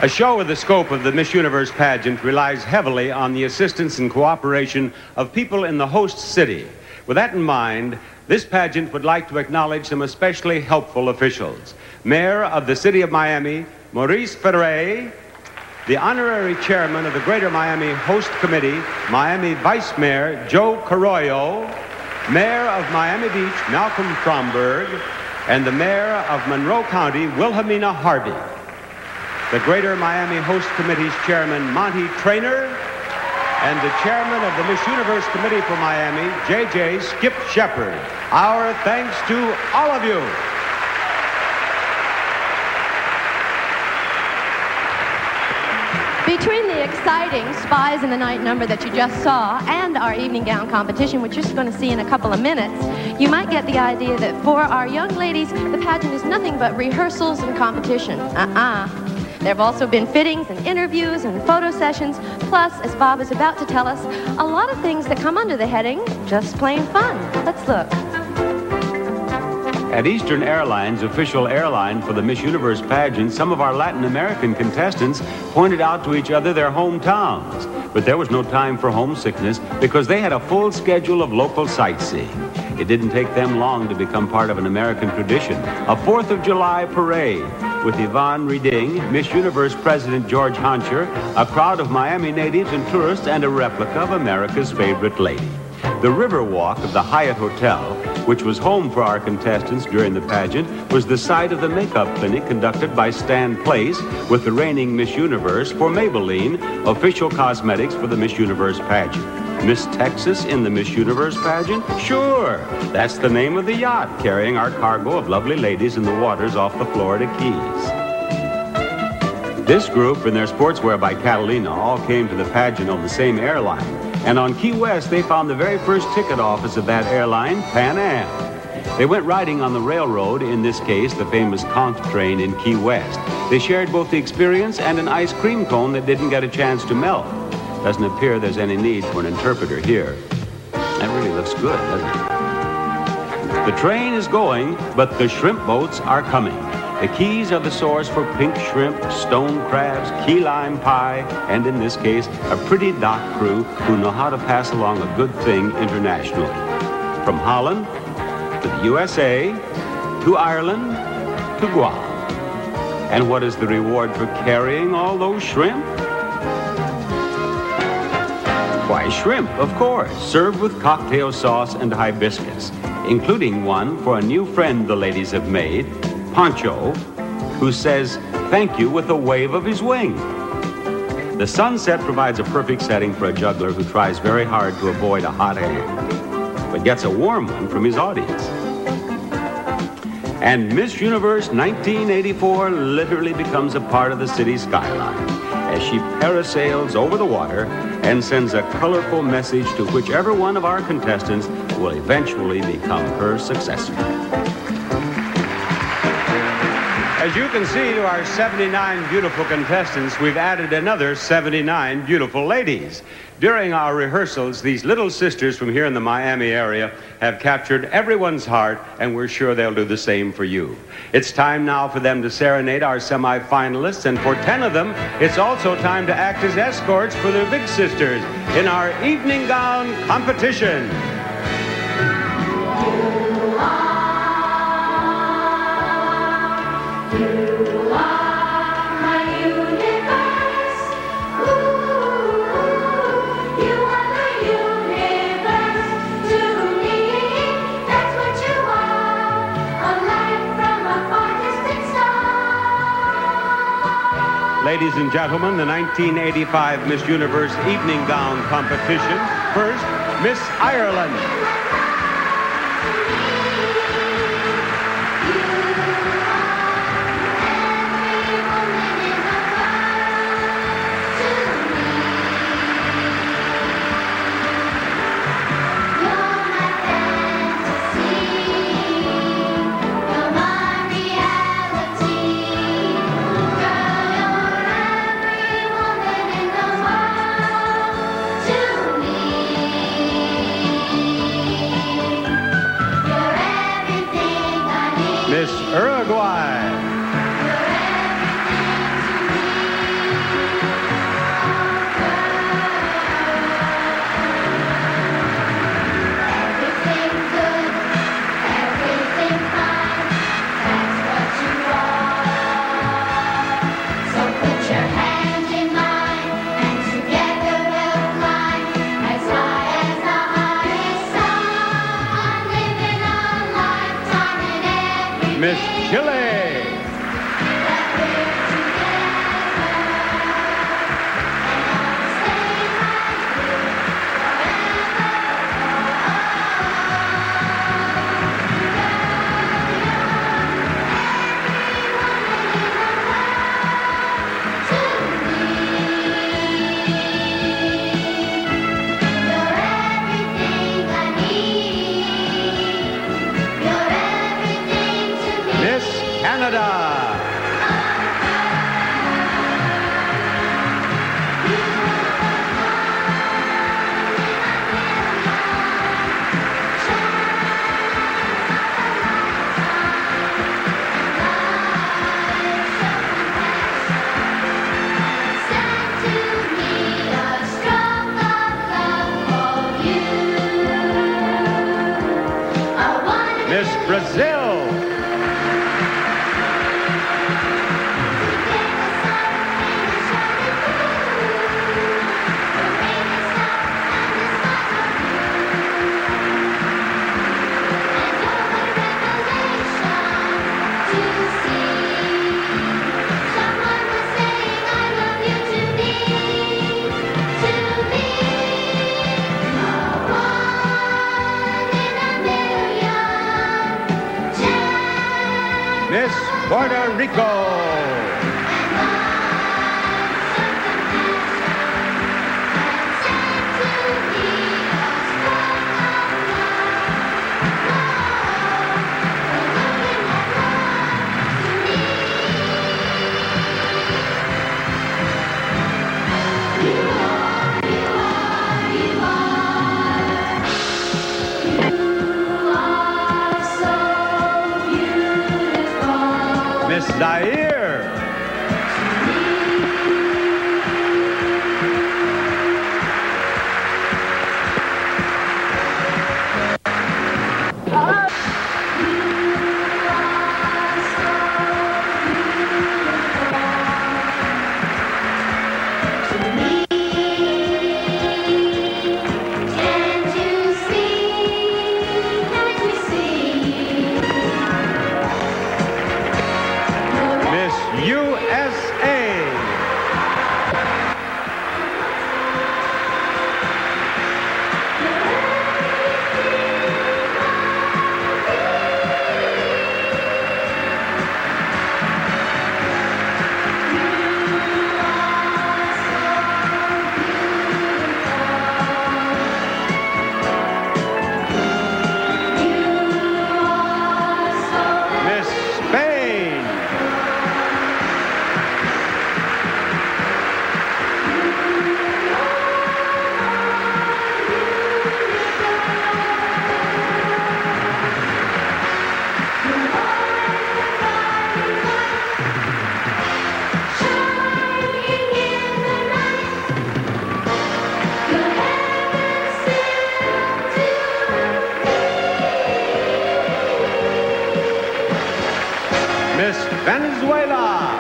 A show with the scope of the Miss Universe pageant relies heavily on the assistance and cooperation of people in the host city. With that in mind, this pageant would like to acknowledge some especially helpful officials. Mayor of the City of Miami, Maurice Ferre, the Honorary Chairman of the Greater Miami Host Committee, Miami Vice Mayor Joe Carollo, Mayor of Miami Beach, Malcolm Fromberg, and the Mayor of Monroe County, Wilhelmina Harvey. The Greater Miami Host Committee's Chairman, Monty Traynor, and the Chairman of the Miss Universe Committee for Miami, J.J. Skip Shepard. Our thanks to all of you. Between the exciting Spies in the Night number that you just saw and our evening gown competition, which you're just going to see in a couple of minutes, you might get the idea that for our young ladies, the pageant is nothing but rehearsals and competition. There have also been fittings and interviews and photo sessions, plus, as Bob is about to tell us, a lot of things that come under the heading, just plain fun. Let's look. At Eastern Airlines, official airline for the Miss Universe pageant, some of our Latin American contestants pointed out to each other their hometowns. But there was no time for homesickness because they had a full schedule of local sightseeing. It didn't take them long to become part of an American tradition, a 4th of July parade with Yvonne Redding, Miss Universe President George Honcher, a crowd of Miami natives and tourists, and a replica of America's favorite lady. The Riverwalk of the Hyatt Hotel, which was home for our contestants during the pageant, was the site of the makeup clinic conducted by Stan Place with the reigning Miss Universe for Maybelline, official cosmetics for the Miss Universe pageant. Miss Texas in the Miss Universe pageant? Sure, that's the name of the yacht carrying our cargo of lovely ladies in the waters off the Florida Keys. This group and their sportswear by Catalina all came to the pageant on the same airline. And on Key West, they found the very first ticket office of that airline, Pan Am. They went riding on the railroad, in this case, the famous Conch train in Key West. They shared both the experience and an ice cream cone that didn't get a chance to melt. Doesn't appear there's any need for an interpreter here. That really looks good, doesn't it? The train is going, but the shrimp boats are coming. The Keys are the source for pink shrimp, stone crabs, key lime pie, and in this case, a pretty dock crew who know how to pass along a good thing internationally. From Holland to the USA, to Ireland, to Guam. And what is the reward for carrying all those shrimp? Why, shrimp, of course, served with cocktail sauce and hibiscus, including one for a new friend the ladies have made, Pancho, who says thank you with a wave of his wing. The sunset provides a perfect setting for a juggler who tries very hard to avoid a hot hand, but gets a warm one from his audience. And Miss Universe 1984 literally becomes a part of the city skyline as she parasails over the water and sends a colorful message to whichever one of our contestants will eventually become her successor. As you can see, to our 79 beautiful contestants, we've added another 79 beautiful ladies. During our rehearsals, these little sisters from here in the Miami area have captured everyone's heart, and we're sure they'll do the same for you. It's time now for them to serenade our semi-finalists, and for 10 of them, it's also time to act as escorts for their big sisters in our evening gown competition. Ladies and gentlemen, the 1985 Miss Universe Evening Gown Competition. First, Miss Ireland. Miss Uruguay. Chile. Canada. Miss Brazil. Miss Puerto Rico. Miss Zaire. USA. Miss Spain. Miss Venezuela.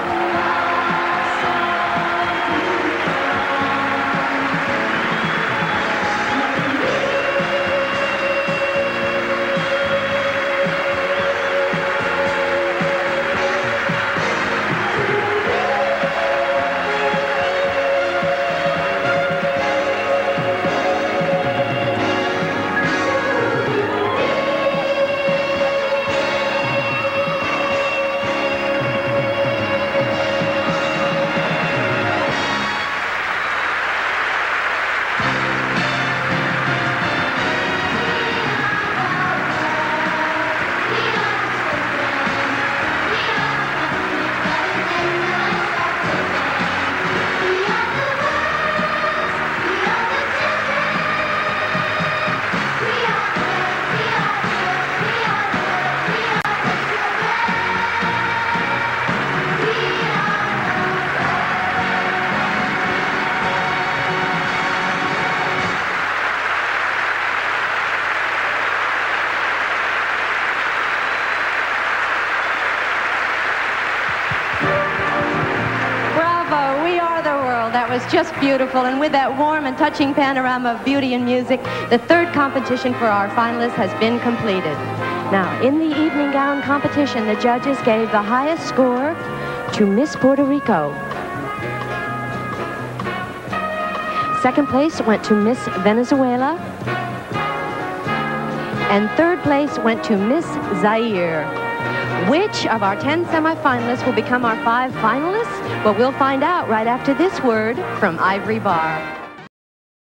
That was just beautiful, and with that warm and touching panorama of beauty and music, the third competition for our finalists has been completed. Now, in the evening gown competition, the judges gave the highest score to Miss Puerto Rico. Second place went to Miss Venezuela. And third place went to Miss Zaire. Which of our 10 semifinalists will become our 5 finalists? Well, we'll find out right after this word from Ivory Bar.